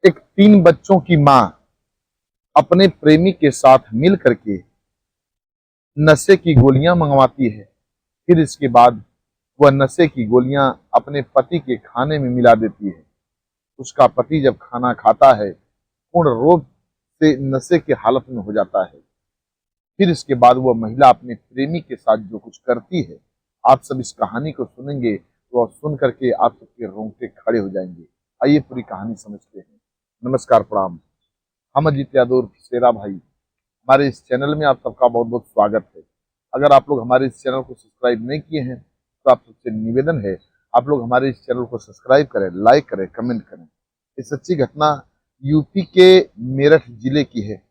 एक 3 बच्चों की मां अपने प्रेमी के साथ मिल करके नशे की गोलियां मंगवाती है। फिर इसके बाद वह नशे की गोलियां अपने पति के खाने में मिला देती है। उसका पति जब खाना खाता है, पूर्ण रूप से नशे की हालत में हो जाता है। फिर इसके बाद वह महिला अपने प्रेमी के साथ जो कुछ करती है, आप सब इस कहानी को सुनेंगे तो सुन करके आप सबके रोंगटे खड़े हो जाएंगे। आइए पूरी कहानी समझते हैं। नमस्कार, प्रणाम। हम अजीत यादव शेरा भाई, हमारे इस चैनल में आप सबका बहुत बहुत स्वागत है। अगर आप लोग हमारे इस चैनल को सब्सक्राइब नहीं किए हैं तो आप सबसे निवेदन है, आप लोग हमारे इस चैनल को सब्सक्राइब करें, लाइक करें, कमेंट करें। ये सच्ची घटना यूपी के मेरठ जिले की है।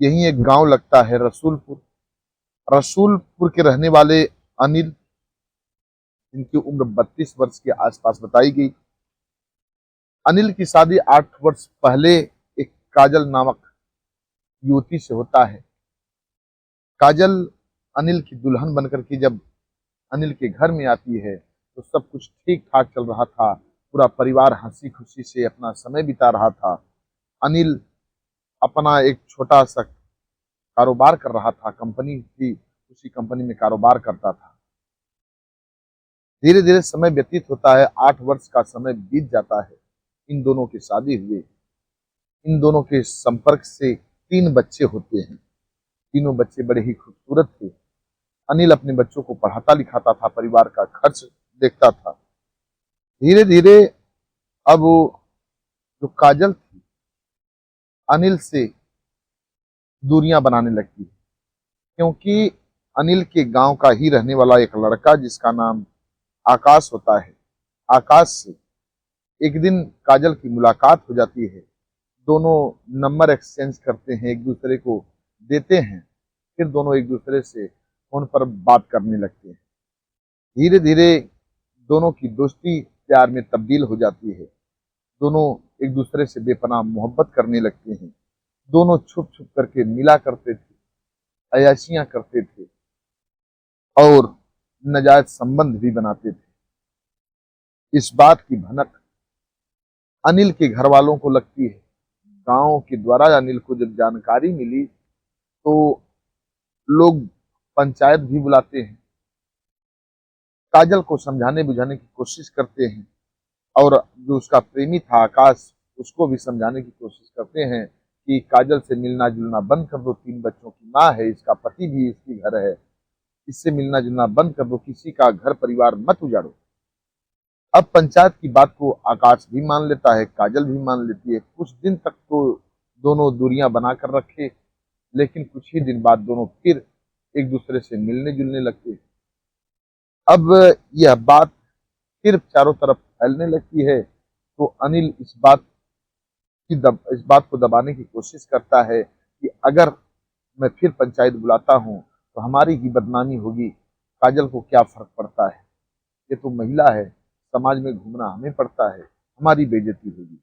यही एक गांव लगता है रसूलपुर। रसूलपुर के रहने वाले अनिल, जिनकी उम्र 32 वर्ष के आसपास बताई गई। अनिल की शादी 8 वर्ष पहले एक काजल नामक युवती से होता है। काजल अनिल की दुल्हन बनकर के जब अनिल के घर में आती है तो सब कुछ ठीक ठाक चल रहा था। पूरा परिवार हंसी खुशी से अपना समय बिता रहा था। अनिल अपना एक छोटा सा कारोबार कर रहा था, कंपनी थी, उसी कंपनी में कारोबार करता था। धीरे धीरे समय व्यतीत होता है, 8 वर्ष का समय बीत जाता है। इन दोनों की शादी हुई। इन दोनों के संपर्क से 3 बच्चे होते हैं। तीनों बच्चे बड़े ही खूबसूरत थे। अनिल अपने बच्चों को पढ़ाता लिखाता था, परिवार का खर्च देखता था। धीरे धीरे अब वो जो काजल थी, अनिल से दूरियां बनाने लगती है, क्योंकि अनिल के गांव का ही रहने वाला एक लड़का जिसका नाम आकाश होता है, आकाश से एक दिन काजल की मुलाकात हो जाती है। दोनों नंबर एक्सचेंज करते हैं, एक दूसरे को देते हैं। फिर दोनों एक दूसरे से फोन पर बात करने लगते हैं। धीरे धीरे दोनों की दोस्ती प्यार में तब्दील हो जाती है। दोनों एक दूसरे से बेपनाह मोहब्बत करने लगते हैं। दोनों छुप छुप करके मिला करते थे, अयाशियां करते थे और नाजायज संबंध भी बनाते थे। इस बात की भनक अनिल के घर वालों को लगती है। गांव के द्वारा अनिल को जब जानकारी मिली तो लोग पंचायत भी बुलाते हैं, काजल को समझाने बुझाने की कोशिश करते हैं और जो उसका प्रेमी था आकाश, उसको भी समझाने की कोशिश करते हैं कि काजल से मिलना जुलना बंद कर दो, 3 बच्चों की माँ है, इसका पति भी इसकी घर है, इससे मिलना जुलना बंद कर दो, किसी का घर परिवार मत उजाड़ो। अब पंचायत की बात को आकाश भी मान लेता है, काजल भी मान लेती है। कुछ दिन तक तो दोनों दूरियां बनाकर रखे, लेकिन कुछ ही दिन बाद दोनों फिर एक दूसरे से मिलने जुलने लगते। अब यह बात फिर चारों तरफ फैलने लगती है तो अनिल इस बात को दबाने की कोशिश करता है कि अगर मैं फिर पंचायत बुलाता हूं तो हमारी ही बदनामी होगी, काजल को क्या फर्क पड़ता है, ये तो महिला है, समाज में घूमना हमें पड़ता है, हमारी बेइज्जती होगी।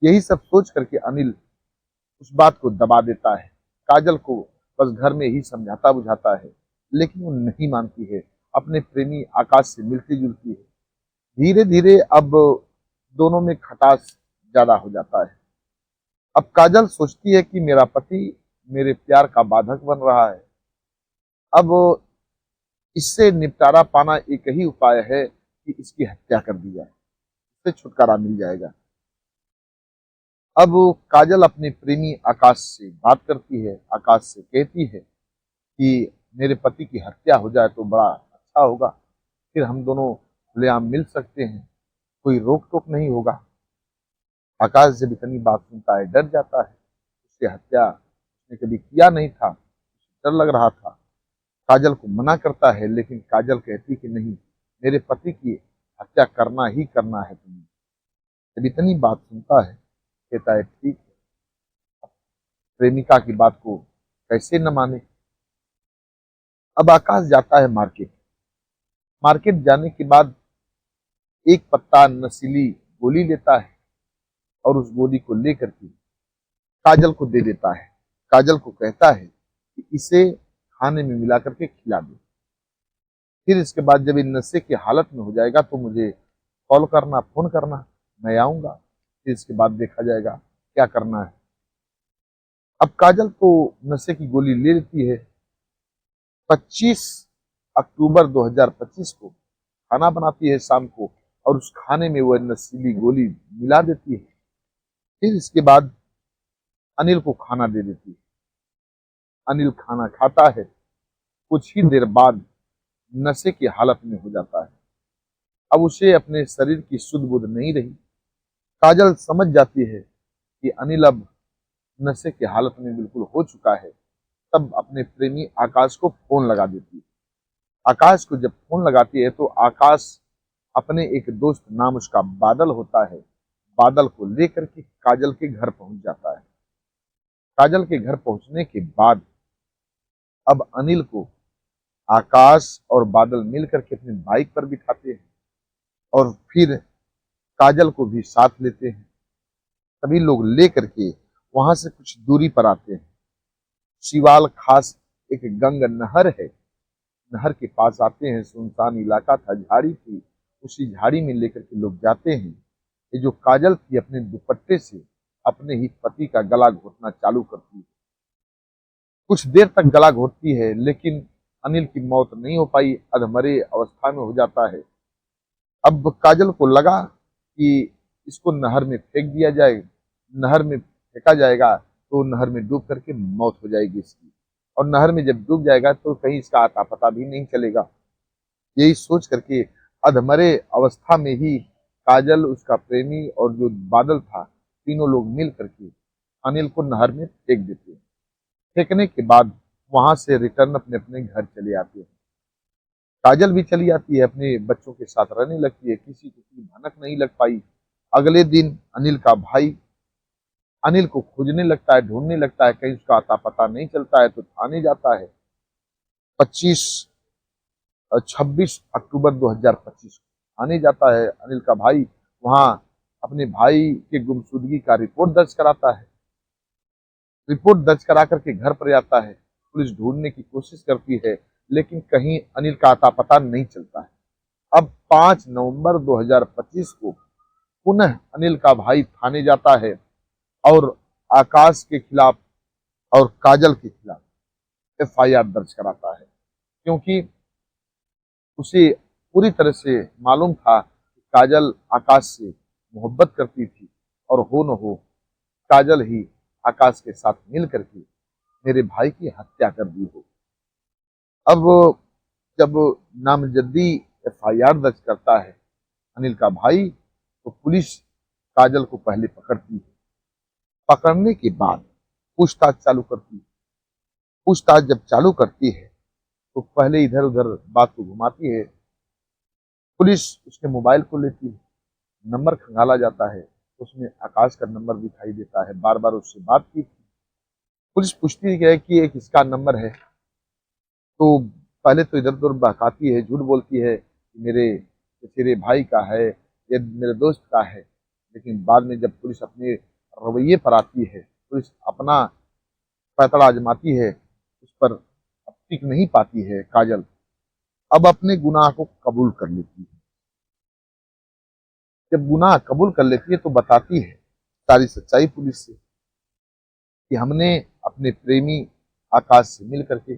यही सब सोच करके अनिल उस बात को दबा देता है। काजल को बस घर में ही समझाता बुझाता है, लेकिन वो नहीं मानती है, अपने प्रेमी आकाश से मिलती जुलती है। धीरे धीरे अब दोनों में खटास ज्यादा हो जाता है। अब काजल सोचती है कि मेरा पति मेरे प्यार का बाधक बन रहा है। अब इससे निपटारा पाना एक ही उपाय है कि इसकी हत्या कर दी जाए, इससे छुटकारा मिल जाएगा। अब काजल अपने प्रेमी आकाश से बात करती है, आकाश से कहती है कि मेरे पति की हत्या हो जाए तो बड़ा अच्छा होगा, फिर हम दोनों खुलेआम मिल सकते हैं, कोई रोक टोक नहीं होगा। आकाश जब इतनी बात सुनता है डर जाता है। उसकी हत्या उसने कभी किया नहीं था, डर लग रहा था। काजल को मना करता है, लेकिन काजल कहती कि नहीं, मेरे पति की हत्या करना ही करना है तुम्हें। जब इतनी बात सुनता है कहता है ठीक है। प्रेमिका की बात को कैसे न माने। अब आकाश जाता है मार्केट। मार्केट जाने के बाद एक पत्ता नशीली गोली लेता है और उस गोली को लेकर के काजल को दे देता है। काजल को कहता है कि इसे खाने में मिला करके खिला दो, फिर इसके बाद जब इन नशे की हालत में हो जाएगा तो मुझे कॉल करना, फोन करना, मैं आऊंगा, फिर इसके बाद देखा जाएगा। क्या करना है। अब काजल तो नशे की गोली ले लेती है। 25 अक्टूबर 2025 को खाना बनाती है शाम को, और उस खाने में वह नशीली गोली मिला देती है। फिर इसके बाद अनिल को खाना दे देती है। अनिल खाना खाता है, कुछ ही देर बाद नशे की हालत में हो जाता है। अब उसे अपने शरीर की सुध बुध नहीं रही। काजल समझ जाती है कि अनिल अब नशे की हालत में बिल्कुल हो चुका है। तब अपने प्रेमी आकाश को फोन लगा देती है। आकाश को जब फोन लगाती है तो आकाश अपने एक दोस्त, नाम उसका बादल होता है, बादल को लेकर के काजल के घर पहुंच जाता है। काजल के घर पहुंचने के बाद अब अनिल को आकाश और बादल मिलकर के अपनी बाइक पर बिठाते हैं और फिर काजल को भी साथ लेते हैं। सभी लोग लेकर के वहां से कुछ दूरी पर आते हैं। शिवाल खास एक गंग नहर है, नहर के पास आते हैं। सुनसान इलाका था, झाड़ी थी, उसी झाड़ी में लेकर के लोग जाते हैं। ये जो काजल थी अपने दुपट्टे से अपने ही पति का गला घोटना चालू करती है। कुछ देर तक गला घोटती है, लेकिन अनिल की मौत नहीं हो पाई, अधमरे अवस्था में हो जाता है। अब काजल को लगा कि इसको नहर में फेंक दिया जाए, नहर में फेंका जाएगा तो नहर में डूब करके मौत हो जाएगी इसकी, और नहर में जब डूब जाएगा तो कहीं इसका आता पता भी नहीं चलेगा। यही सोच करके अधमरे अवस्था में ही काजल, उसका प्रेमी और जो बादल था, तीनों लोग मिल करके अनिल को नहर में फेंक देते हैं। फेंकने के बाद वहां से रिटर्न अपने अपने घर चले आते हैं। काजल भी चली आती है, अपने बच्चों के साथ रहने लगती है। किसी को कोई भनक नहीं लग पाई। अगले दिन अनिल का भाई अनिल को खोजने लगता है, ढूंढने लगता है, कहीं उसका आता पता नहीं चलता है तो थाने जाता है। 26 अक्टूबर 2025 को थाने जाता है अनिल का भाई। वहां अपने भाई के गुमशुदगी का रिपोर्ट दर्ज कराता है। रिपोर्ट दर्ज करा करके घर पर आता है। पुलिस ढूंढने की कोशिश करती है, लेकिन कहीं अनिल का आता पता नहीं चलता है। अब 5 नवंबर 2025 को पुनः अनिल का भाई थाने जाता है और आकाश के खिलाफ और काजल के खिलाफ एफआईआर दर्ज कराता है, क्योंकि उसे पूरी तरह से मालूम था कि काजल आकाश से मोहब्बत करती थी, और हो न हो काजल ही आकाश के साथ मिल करके मेरे भाई की हत्या कर दी हो। अब जब नामजद्दी एफआईआर दर्ज करता है अनिल का भाई, तो पुलिस काजल को पहले पकड़ती है। पकड़ने के बाद पूछताछ चालू करती है। पूछताछ जब चालू करती है तो पहले इधर उधर बात को घुमाती है। पुलिस उसके मोबाइल को लेती है, नंबर खंगाला जाता है, उसमें आकाश का नंबर दिखाई देता है। बार बार उससे बात की थी। पुलिस पूछती है कि एक इसका नंबर है, तो पहले तो इधर उधर बहकाती है, झूठ बोलती है कि मेरे भाई का है, ये मेरे दोस्त का है। लेकिन बाद में जब पुलिस अपने रवैये पर आती है, पुलिस अपना पैंतरा आजमाती है, उस पर अब टिक नहीं पाती है काजल। अब अपने गुनाह को कबूल कर लेती है। जब गुनाह कबूल कर लेती है तो बताती है सारी सच्चाई पुलिस से कि हमने अपने प्रेमी आकाश से मिल करके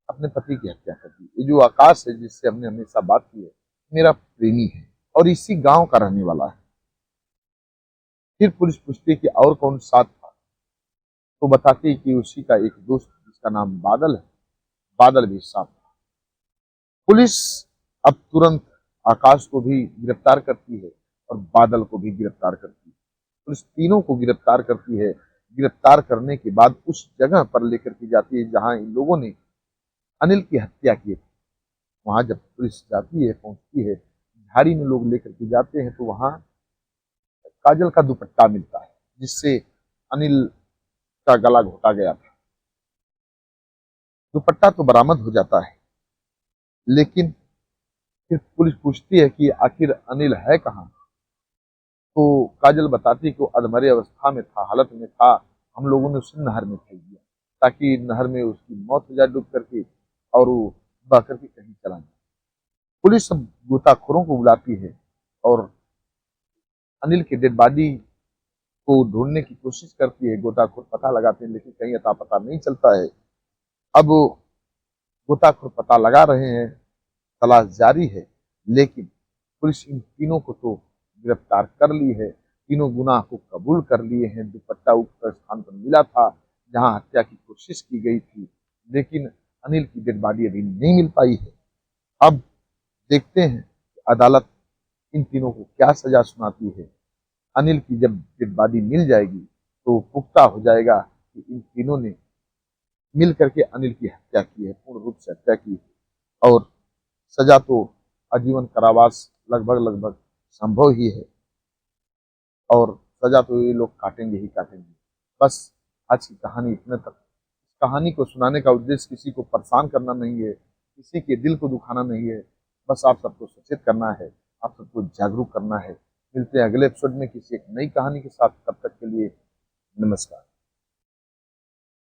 अपने पति की हत्या कर दी। ये जो आकाश है जिससे हमने हमेशा बात की है, मेरा प्रेमी है और इसी गांव का रहने वाला है। फिर पुलिस पूछती है कि और कौन साथ था, तो बताती है कि उसी का एक दोस्त जिसका नाम बादल है, बादल भी साथ था। पुलिस अब तुरंत आकाश को भी गिरफ्तार करती है और बादल को भी गिरफ्तार करती है। पुलिस तीनों को गिरफ्तार करती है। गिरफ्तार करने के बाद उस जगह पर लेकर के जाती है जहां इन लोगों ने अनिल की हत्या की थी। वहां जब पुलिस जाती है, पहुंचती है, झाड़ी में लोग लेकर के जाते हैं, तो वहां काजल का दुपट्टा मिलता है जिससे अनिल का गला घोटा गया था। दुपट्टा तो बरामद हो जाता है, लेकिन फिर पुलिस पूछती है कि आखिर अनिल है कहाँ। तो काजल बताती है कि वो अधमरे अवस्था में था, हालत में था, हम लोगों ने उसे नहर में फेंक दिया ताकि नहर में उसकी मौत हो जाए डूब करके, और वो बह करके कहीं चला जाए। पुलिस सब गोताखोरों को बुलाती है और अनिल की डेड बॉडी को ढूंढने की कोशिश करती है, गोताखोर पता लगाते हैं, लेकिन कहीं अता पता नहीं चलता है। अब गोताखोर पता लगा रहे हैं, तलाश जारी है, लेकिन पुलिस इन तीनों को तो गिरफ्तार कर ली है। तीनों गुनाह को कबूल कर लिए हैं। दुपट्टा उक्त स्थान पर मिला था जहां हत्या की कोशिश की गई थी, लेकिन अनिल की डेड बॉडी अभी नहीं मिल पाई है। अब देखते हैं कि अदालत इन तीनों को क्या सजा सुनाती है। अनिल की जब डेड बॉडी मिल जाएगी तो पुख्ता हो जाएगा कि इन तीनों ने मिल करके अनिल की हत्या की है, पूर्ण रूप से हत्या की है। और सजा तो आजीवन कारावास लगभग लगभग संभव ही है, और सजा तो ये लोग काटेंगे ही काटेंगे। बस आज की कहानी इतने तक। इस कहानी को सुनाने का उद्देश्य किसी को परेशान करना नहीं है, किसी के दिल को दुखाना नहीं है, बस आप सबको सचेत करना है, आप सबको जागरूक करना है। मिलते हैं अगले एपिसोड में किसी एक नई कहानी के साथ। तब तक के लिए नमस्कार।